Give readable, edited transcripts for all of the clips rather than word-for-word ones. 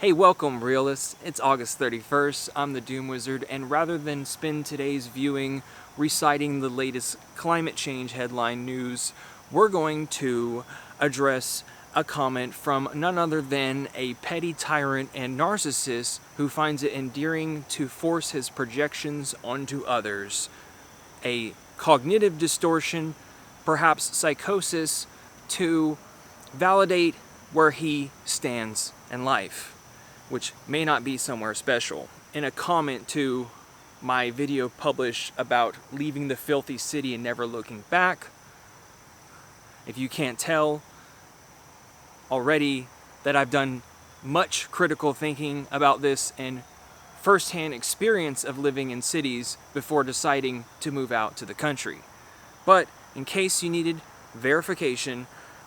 Hey, welcome realists. It's August 31st. I'm the Doom Wizard, and rather than spend today's viewing reciting the latest climate change headline news, we're going to address a comment from none other than a petty tyrant and narcissist who finds it endearing to force his projections onto others. A cognitive distortion, perhaps psychosis, to validate where he stands in life, which may not be somewhere special. In a comment to my video published about leaving the filthy city and never looking back, if you can't tell already that I've done much critical thinking about this and first-hand experience of living in cities before deciding to move out to the country. But in case you needed verification,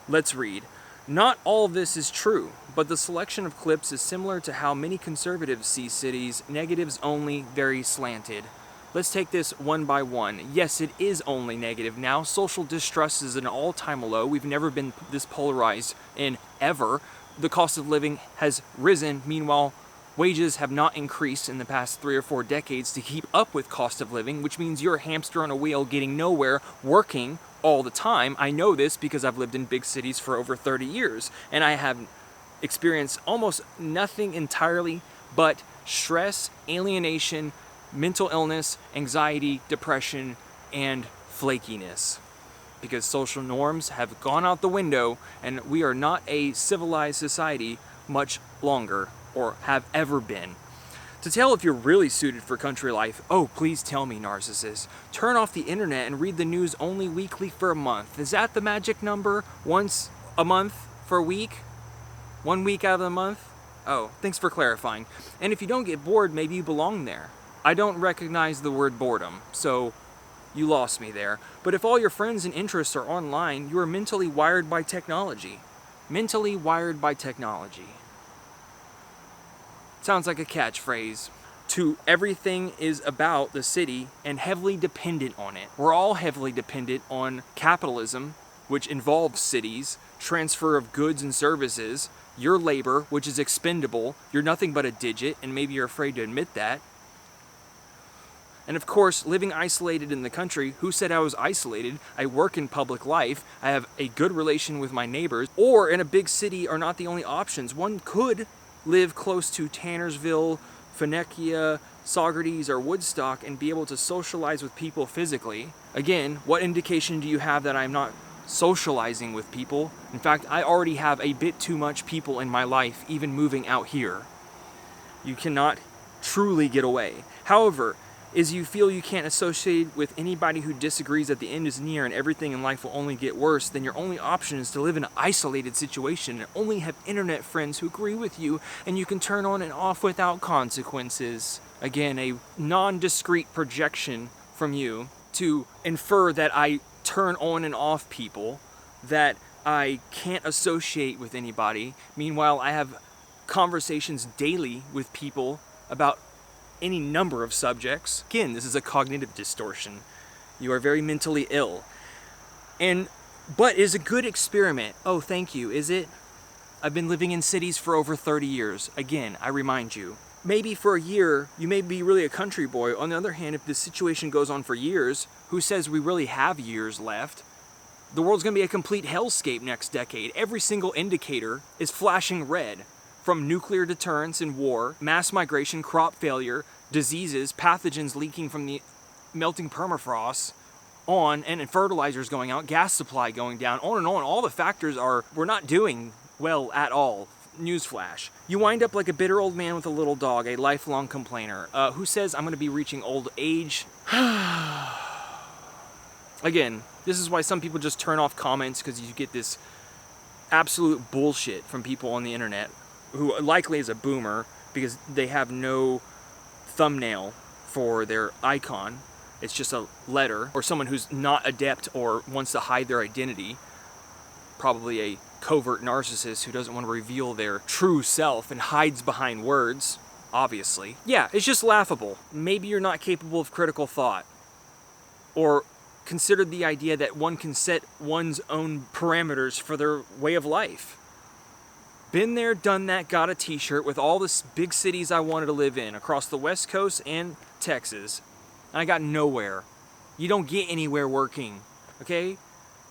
let's read. Not all of this is true, but the selection of clips is similar to how many conservatives see cities, negatives only, very slanted. Let's take this one by one. Yes, it is only negative now. Social distrust is at an all-time low. We've never been this polarized in ever. The cost of living has risen. Meanwhile, wages have not increased in the past 3 or 4 decades to keep up with cost of living, which means you're a hamster on a wheel getting nowhere, working all the time. I know this because I've lived in big cities for over 30 years, and I have experienced almost nothing entirely but stress, alienation, mental illness, anxiety, depression, and flakiness. Because social norms have gone out the window, and we are not a civilized society much longer, or have ever been. To tell if you're really suited for country life, oh, please tell me, narcissist. Turn off the internet and read the news only weekly for a month. Is that the magic number? Once a month for a week? 1 week out of the month? Oh, thanks for clarifying. And if you don't get bored, maybe you belong there. I don't recognize the word boredom, so you lost me there. But if all your friends and interests are online, you are mentally wired by technology. Mentally wired by technology. Sounds like a catchphrase. To everything is about the city and heavily dependent on it. We're all heavily dependent on capitalism, which involves cities, transfer of goods and services, your labor, which is expendable. You're nothing but a digit, and maybe you're afraid to admit that. And of course, living isolated in the country, who said I was isolated? I work in public life, I have a good relation with my neighbors, or in a big city are not the only options. One could live close to Tannersville, Phoenicia, Saugerties, or Woodstock and be able to socialize with people physically. Again, what indication do you have that I'm not socializing with people? In fact, I already have a bit too much people in my life, even moving out here. You cannot truly get away. However, is you feel you can't associate with anybody who disagrees that the end is near and everything in life will only get worse, then your only option is to live in an isolated situation and only have internet friends who agree with you and you can turn on and off without consequences. Again, a non-discrete projection from you to infer that I turn on and off people, that I can't associate with anybody. Meanwhile, I have conversations daily with people about any number of subjects. Again, this is a cognitive distortion. You are very mentally ill. But is a good experiment. Oh, thank you. Is it? I've been living in cities for over 30 years. Again, I remind you. Maybe for a year, you may be really a country boy. On the other hand, if this situation goes on for years, who says we really have years left? The world's going to be a complete hellscape next decade. Every single indicator is flashing red. From nuclear deterrence and war, mass migration, crop failure, diseases, pathogens leaking from the melting permafrost, and fertilizers going out, gas supply going down, on and on. All the factors are, we're not doing well at all. Newsflash. You wind up like a bitter old man with a little dog, a lifelong complainer, who says I'm going to be reaching old age. Again, this is why some people just turn off comments, because you get this absolute bullshit from people on the internet, who likely is a boomer because they have no thumbnail for their icon. It's just a letter, or someone who's not adept or wants to hide their identity. Probably a covert narcissist who doesn't want to reveal their true self and hides behind words, obviously. Yeah, it's just laughable. Maybe you're not capable of critical thought, or consider the idea that one can set one's own parameters for their way of life. Been there, done that, got a t-shirt with all the big cities I wanted to live in across the West Coast and Texas. And I got nowhere. You don't get anywhere working, okay?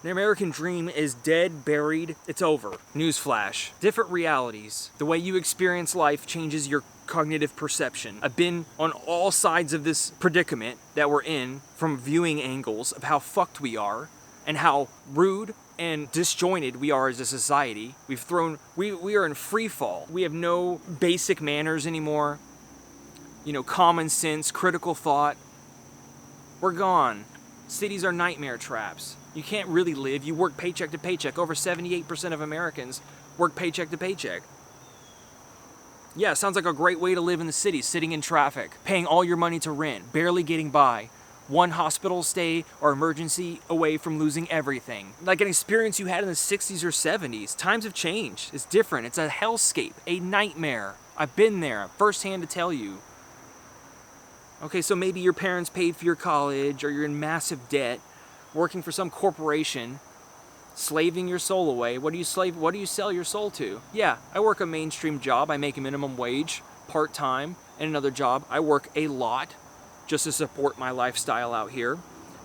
The American dream is dead, buried, it's over. Newsflash. Different realities. The way you experience life changes your cognitive perception. I've been on all sides of this predicament that we're in from viewing angles of how fucked we are and how rude and disjointed we are as a society. We are in free fall. We have no basic manners anymore. Common sense, critical thought. We're gone. Cities are nightmare traps. You can't really live. You work paycheck to paycheck. Over 78% of Americans work paycheck to paycheck. Yeah, sounds like a great way to live in the city, sitting in traffic, paying all your money to rent, barely getting by. One hospital stay or emergency away from losing everything. Like an experience you had in the 60s or 70s. Times have changed. It's different. It's a hellscape, a nightmare. I've been there, firsthand to tell you. Okay, so maybe your parents paid for your college, or you're in massive debt, working for some corporation, slaving your soul away. What do you sell your soul to? Yeah, I work a mainstream job. I make a minimum wage, part-time, and another job. I work a lot just to support my lifestyle out here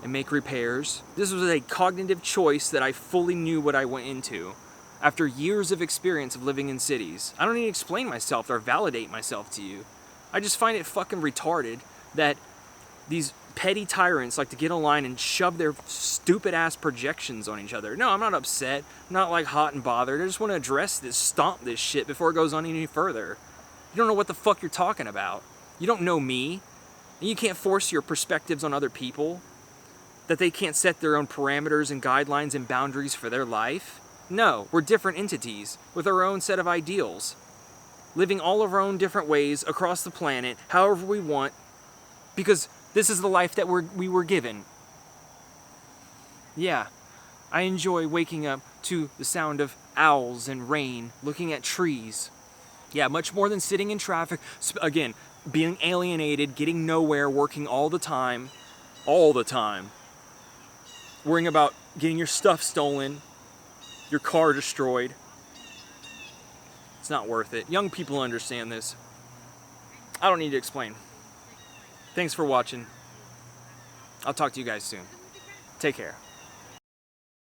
and make repairs. This was a cognitive choice that I fully knew what I went into after years of experience of living in cities. I don't need to explain myself or validate myself to you. I just find it fucking retarded that these petty tyrants like to get in line and shove their stupid ass projections on each other. No, I'm not upset. I'm not like hot and bothered. I just want to address this, stomp this shit before it goes on any further. You don't know what the fuck you're talking about. You don't know me. And you can't force your perspectives on other people. That they can't set their own parameters and guidelines and boundaries for their life. No, we're different entities with our own set of ideals. Living all of our own different ways across the planet, however we want, because this is the life that we were given. Yeah, I enjoy waking up to the sound of owls and rain, looking at trees. Yeah, much more than sitting in traffic. Again, being alienated, getting nowhere, working all the time. Worrying about getting your stuff stolen, your car destroyed. It's not worth it. Young people understand this. I don't need to explain. Thanks for watching. I'll talk to you guys soon. Take care.